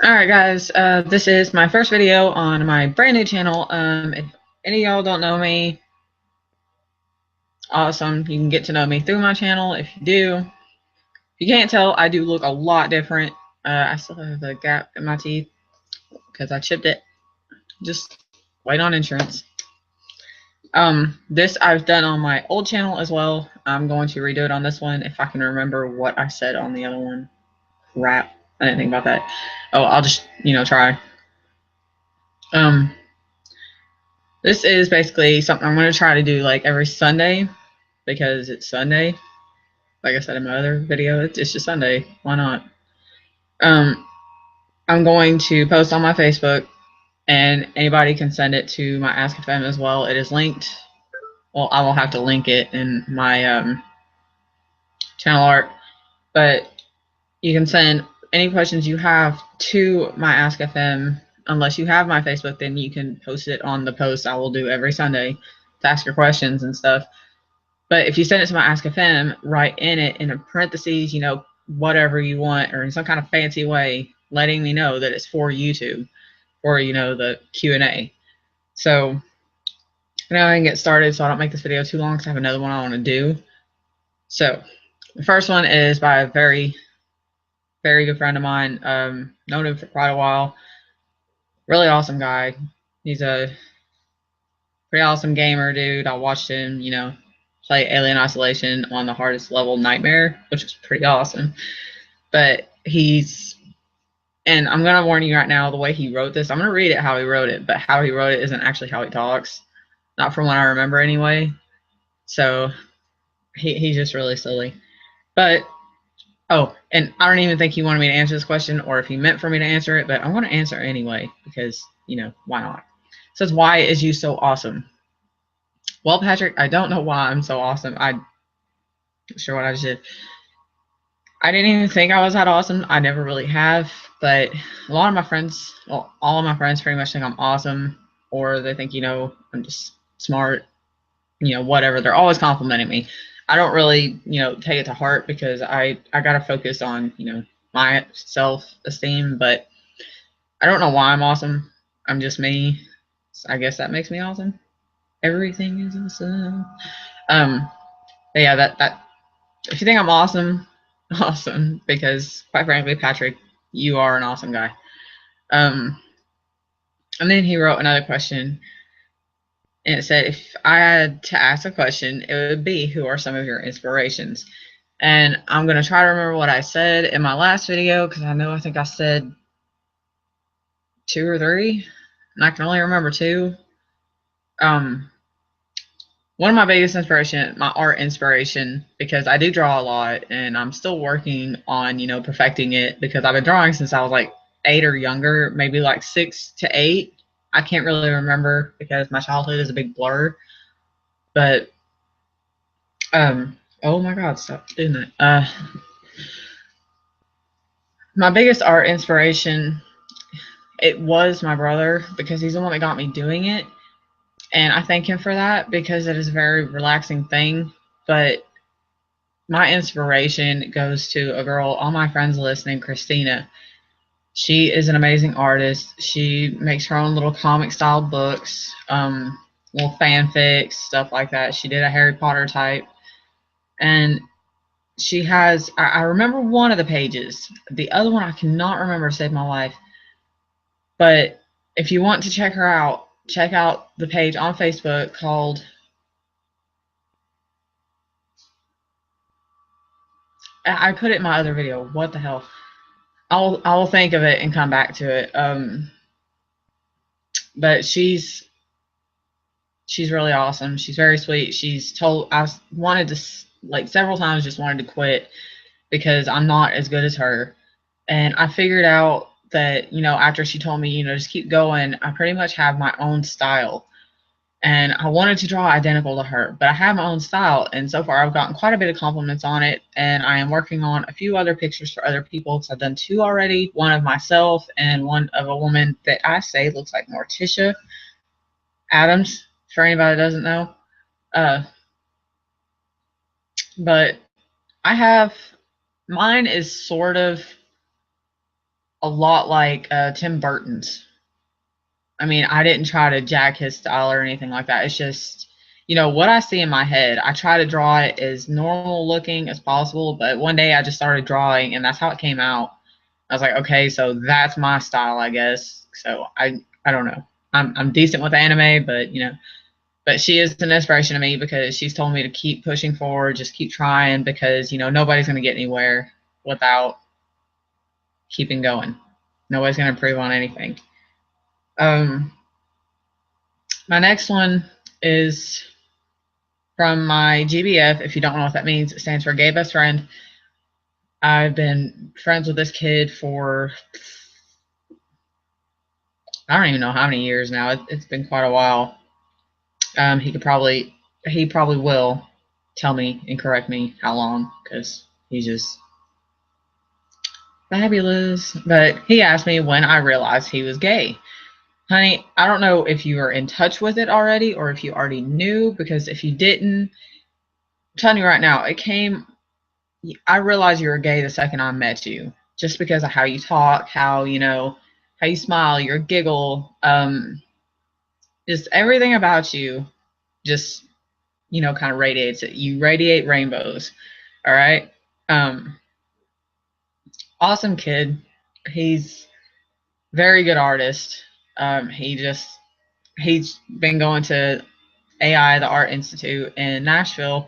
Alright guys, this is my first video on my brand new channel. If any of y'all don't know me, awesome. You can get to know me through my channel. If you do, if you can't tell, I do look a lot different. I still have a gap in my teeth because I chipped it. Just wait on insurance. This I've done on my old channel as well. I'm going to redo it on this one if I can remember what I said on the other one. Crap, I didn't think about that. Oh, I'll just, try. Um, This is basically something I'm going to try to do like every Sunday because it's Sunday. Like I said in my other video, it's just Sunday. Why not? Um, I'm going to post on my Facebook, and anybody can send it to my Ask.fm as well. It is linked. Well, I will have to link it in my channel art, but you can send any questions you have to my Ask.fm. Unless you have my Facebook, then you can post it on the post I will do every Sunday to ask your questions and stuff. But if you send it to my Ask.fm, write in it in parentheses, whatever you want, or in some kind of fancy way, letting me know that it's for YouTube or, the Q&A. So now I can get started so I don't make this video too long because I have another one I want to do. So the first one is by a very, very good friend of mine. Known him for quite a while. Really awesome guy. He's a pretty awesome gamer, dude. I watched him, play Alien Isolation on the hardest level, Nightmare, which was pretty awesome. But and I'm going to warn you right now, the way he wrote this, I'm going to read it how he wrote it, but how he wrote it isn't actually how he talks. Not from what I remember anyway. So he's just really silly. But, oh, and I don't even think he wanted me to answer this question or if he meant for me to answer it, but I'm going to answer it anyway because, why not? It says, why is you so awesome? Well, Patrick, I don't know why I'm so awesome. I'm sure what I just did. I didn't even think I was that awesome. I never really have, but a lot of my friends, well, all of my friends pretty much think I'm awesome, or they think, I'm just smart, whatever. They're always complimenting me. I don't really, take it to heart because I got to focus on, my self-esteem, but I don't know why I'm awesome. I'm just me. So I guess that makes me awesome. Everything is awesome. But yeah, that if you think I'm awesome, awesome, because quite frankly, Patrick, you are an awesome guy. And then he wrote another question, and it said, if I had to ask a question, it would be, who are some of your inspirations? And I'm going to try to remember what I said in my last video, because I think I said 2 or 3, and I can only remember 2. One of my biggest inspiration, my art inspiration, because I do draw a lot and I'm still working on, perfecting it because I've been drawing since I was like 8 or younger, maybe like 6 to 8. I can't really remember because my childhood is a big blur. But oh my god, stop doing that. My biggest art inspiration, it was my brother because he's the one that got me doing it. And I thank him for that because it is a very relaxing thing. But my inspiration goes to a girl on my friends list named Christina. She is an amazing artist. She makes her own little comic style books, little fanfics, stuff like that. She did a Harry Potter type. And she has, I remember one of the pages. The other one I cannot remember to save my life. But if you want to check her out, check out the page on Facebook called, I put it in my other video. What the hell? I'll think of it and come back to it. But she's really awesome. She's very sweet. I wanted to, like, several times, just wanted to quit because I'm not as good as her. And I figured out that, after she told me, just keep going, I pretty much have my own style. And I wanted to draw identical to her, but I have my own style. And so far, I've gotten quite a bit of compliments on it. And I am working on a few other pictures for other people because I've done 2 already, one of myself and one of a woman that I say looks like Morticia Adams, for anybody that doesn't know. But I have, mine is sort of a lot like Tim Burton's. I mean, I didn't try to jack his style or anything like that. It's just, what I see in my head. I try to draw it as normal looking as possible, but one day I just started drawing and that's how it came out. I was like, okay, so that's my style, I guess. So I don't know. I'm decent with anime, but she is an inspiration to me because she's told me to keep pushing forward, just keep trying because, nobody's going to get anywhere without keeping going. Nobody's going to improve on anything. My next one is from my GBF. If you don't know what that means, it stands for Gay Best Friend. I've been friends with this kid for, I don't even know how many years now. It's been quite a while. He probably will tell me and correct me how long, because he's just fabulous. But he asked me when I realized he was gay. Honey, I don't know if you were in touch with it already or if you already knew, because if you didn't, I'm telling you right now, I realized you were gay the second I met you, just because of how you talk, how you smile, your giggle, just everything about you, just kind of radiates it. You radiate rainbows. All right. Awesome kid. He's very good artist. He's been going to AI, the Art Institute in Nashville,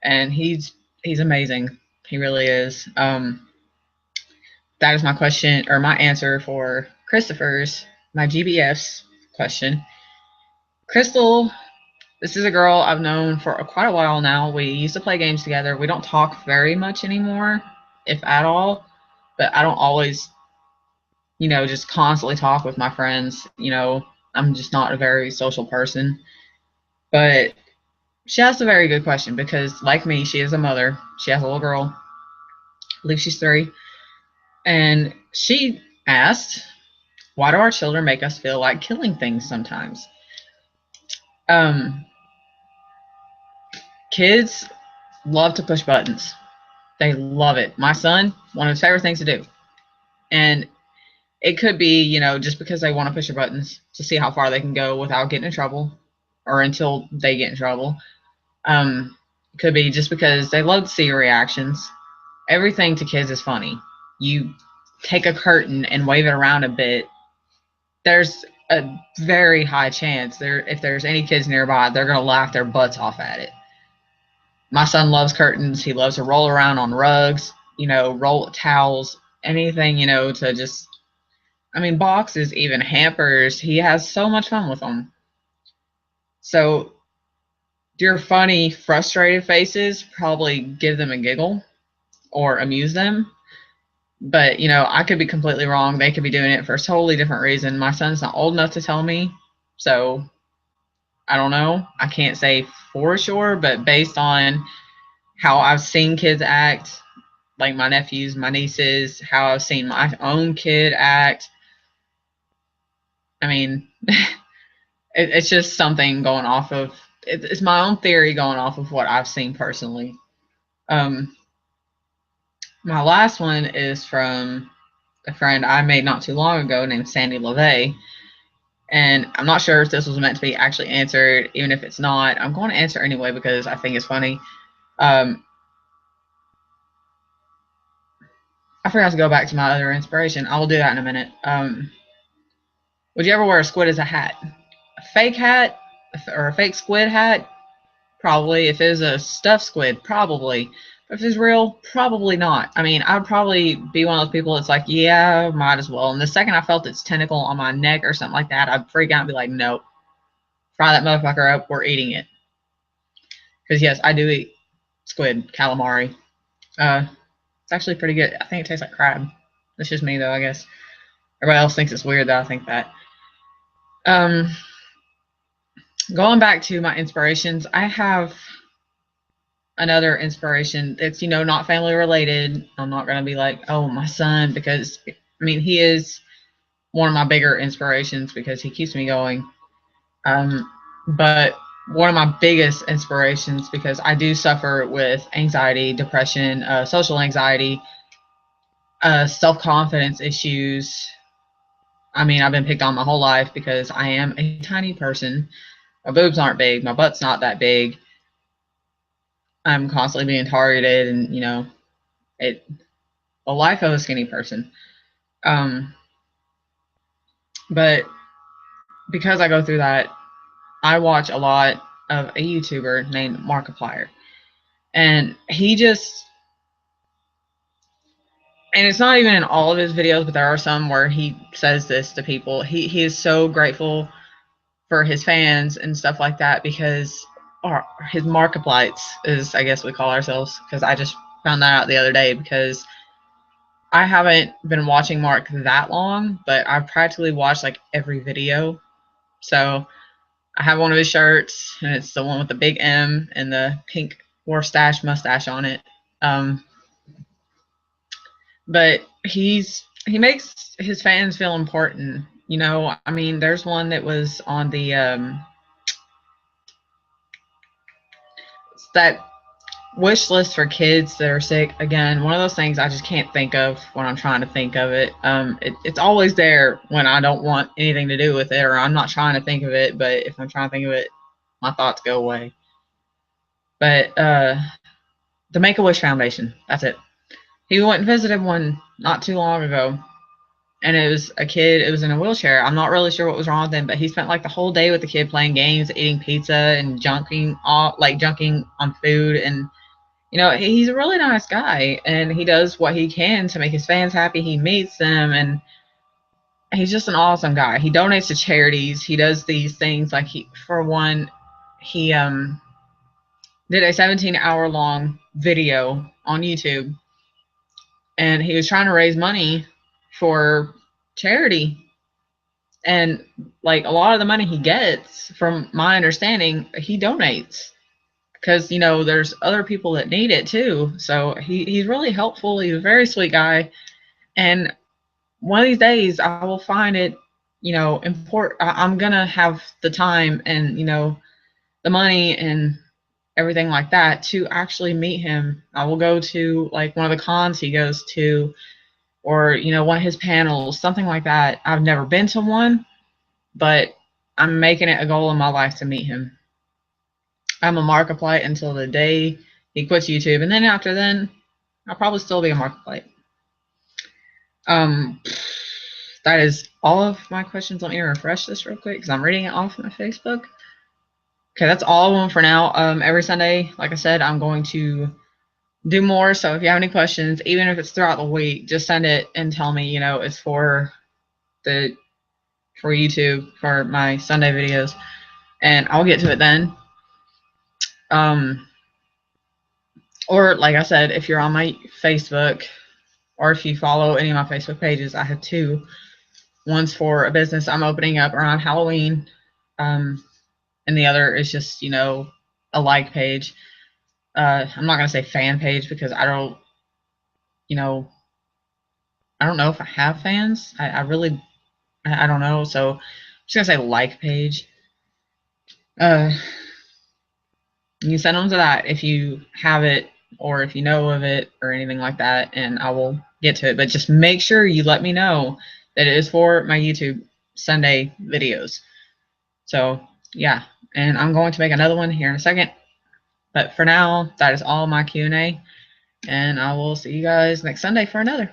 and he's amazing. He really is. That is my question, or my answer for Christopher's, my GBF's question. Crystal, this is a girl I've known for quite a while now. We used to play games together. We don't talk very much anymore, if at all, but I don't always, just constantly talk with my friends. I'm just not a very social person. But she asked a very good question because, like me, she is a mother. She has a little girl. I believe she's 3. And she asked, why do our children make us feel like killing things sometimes? Kids love to push buttons. They love it. My son, one of his favorite things to do. And it could be, just because they want to push their buttons to see how far they can go without getting in trouble or until they get in trouble. It could be just because they love to see your reactions. Everything to kids is funny. You take a curtain and wave it around a bit, there's a very high chance if there's any kids nearby, they're going to laugh their butts off at it. My son loves curtains. He loves to roll around on rugs, roll towels, anything, to just, boxes, even hampers. He has so much fun with them. So your funny, frustrated faces probably give them a giggle or amuse them. But, I could be completely wrong. They could be doing it for a totally different reason. My son's not old enough to tell me. So I don't know. I can't say for sure, but based on how I've seen kids act, like my nephews, my nieces, how I've seen my own kid act, it's just something going off of, it's my own theory going off of what I've seen personally. My last one is from a friend I made not too long ago named Sandy LeVay. And I'm not sure if this was meant to be actually answered. Even if it's not, I'm going to answer anyway because I think it's funny. I forgot to go back to my other inspiration. I will do that in a minute. Would you ever wear a squid as a hat? A fake hat or a fake squid hat? Probably. If it was a stuffed squid, probably. But if it's real, probably not. I'd probably be one of those people that's like, yeah, might as well. And the second I felt its tentacle on my neck or something like that, I'd freak out and be like, nope. Fry that motherfucker up. We're eating it. Because, yes, I do eat squid, calamari. It's actually pretty good. I think it tastes like crab. That's just me, though, I guess. Everybody else thinks it's weird that I think that. Going back to my inspirations, I have another inspiration that's, not family related. I'm not going to be like, oh, my son, because, he is one of my bigger inspirations because he keeps me going. But one of my biggest inspirations, because I do suffer with anxiety, depression, social anxiety. self-confidence issues. I mean, I've been picked on my whole life because I am a tiny person. My boobs aren't big. My butt's not that big. I'm constantly being targeted, and you know, the life of a skinny person. Um, but because I go through that, I watch a lot of a YouTuber named Markiplier, and he just, and it's not even in all of his videos, but there are some where he says this to people. He is so grateful for his fans and stuff like that because, or his Markiplites is, I guess we call ourselves, because I just found that out the other day because I haven't been watching Mark that long, but I've practically watched like every video. So I have one of his shirts, and it's the one with the big M and the pink mustache on it. But he makes his fans feel important. You know, I mean, there's one that was on the that wish list for kids that are sick. Again, one of those things I just can't think of when I'm trying to think of it. It's always there when I don't want anything to do with it, or I'm not trying to think of it. But if I'm trying to think of it, my thoughts go away. But the Make a Wish Foundation. That's it. He went and visited one not too long ago, and it was a kid. It was in a wheelchair. I'm not really sure what was wrong with him, but he spent like the whole day with the kid playing games, eating pizza, and junking on food. And you know, he's a really nice guy, and he does what he can to make his fans happy. He meets them, and he's just an awesome guy. He donates to charities. He does these things like for one, he did a 17-hour long video on YouTube, and he was trying to raise money for charity. And like a lot of the money he gets, from my understanding, he donates because you know there's other people that need it too. So he's really helpful. He's a very sweet guy, and one of these days I will find it, you know, important. I'm gonna have the time and you know the money and everything like that to actually meet him. I will go to like one of the cons he goes to, or you know one of his panels, something like that. I've never been to one, but I'm making it a goal in my life to meet him. I'm a Markiplier until the day he quits YouTube, and then after then, I'll probably still be a Markiplier. Um, that is all of my questions. Let me refresh this real quick because I'm reading it off my Facebook. Okay, that's all of them for now. Every Sunday, like I said, I'm going to do more. So if you have any questions, even if it's throughout the week, just send it and tell me. You know, it's for YouTube for my Sunday videos, and I'll get to it then. Or like I said, if you're on my Facebook, or if you follow any of my Facebook pages, I have two. One's for a business I'm opening up around Halloween, and the other is just, you know, a like page. I'm not gonna say fan page because I don't, you know, I don't know if I have fans. I really, I don't know. So I'm just gonna say like page. You can send them to that if you have it or if you know of it or anything like that, and I will get to it. But just make sure you let me know that it is for my YouTube Sunday videos. So yeah, and I'm going to make another one here in a second. But for now, that is all my Q&A, and I will see you guys next Sunday for another.